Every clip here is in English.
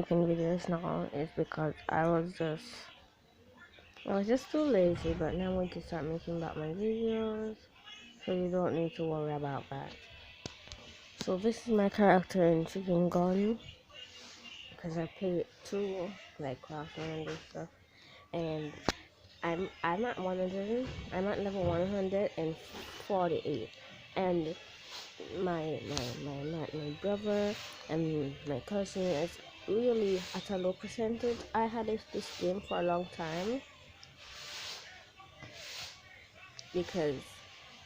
making videos now is because I was just too lazy, but now I'm going to start making back my videos, so you don't need to worry about that. So this is my character in Chicken Gun, because I play it too, like Craftsman and stuff, and I'm at 100. I'm at level 148, and my brother and my cousin is really at a low percentage. I had this game for a long time because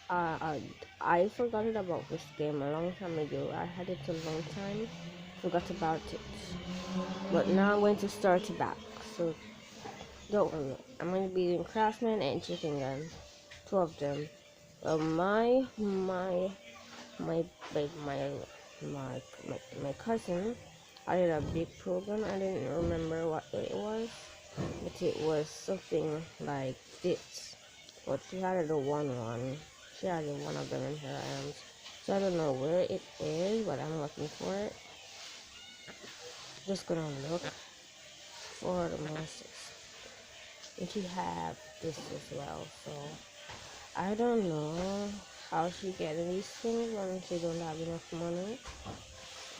I forgot about this game a long time ago. I had it a long time, forgot about it, but now I'm going to start it back. So don't worry, I'm going to be doing Craftsman and Chicken Gun, two of them. My my my my my cousin added a big program. I didn't remember what it was, but it was something like this. But she added a one. She added one of them in her arms. So I don't know where it is, but I'm looking for it. Just gonna look for the monsters. And she have this as well. So I don't know how she getting these things when she don't have enough money,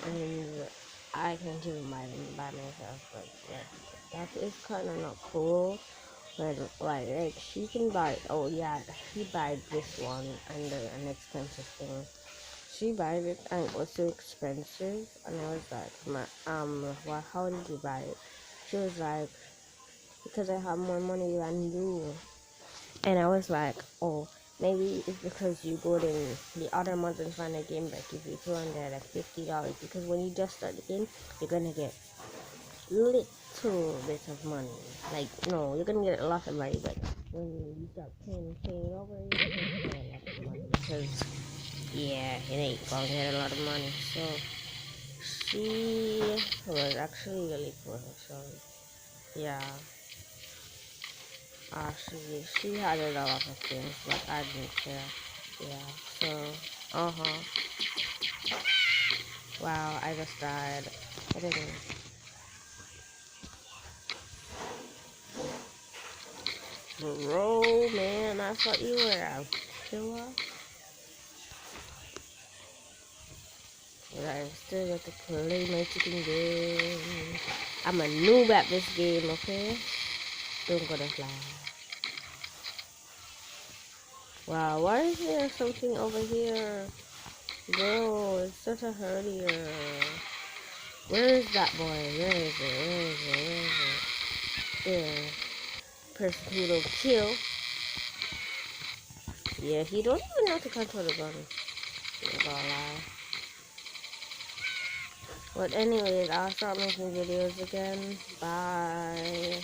and I can't even buy them by myself. But yeah, that is kind of not cool. But like she can buy. Oh yeah, she buy this one and an expensive thing. She buy it and it was so expensive, and I was like, well, how did you buy it? She was like, because I have more money than you. And I was like, oh, maybe it's because you go in the other month and find a game that gives you $250. Because when you just start the game, you're gonna get little bit of money. Like, no, you're gonna get a lot of money, but when you start paying over, you're gonna get a lot of money. Because, yeah, it ain't gonna get a lot of money. So, she was actually really cool. So, yeah. She had a lot of things, but I didn't care. Yeah, so, wow, I just died. I didn't. Bro, man, I thought you were a killer. But I still got to play my chicken game. I'm a noob at this game, okay? Don't go to fly. Wow, why is there something over here? Bro, it's such a hurt here. Where is that boy? Where is it? Where is it? Where is it? There. Person who don't kill. Yeah, he don't even know how to control the gun. I'm gonna lie. But anyways, I'll start making videos again. Bye.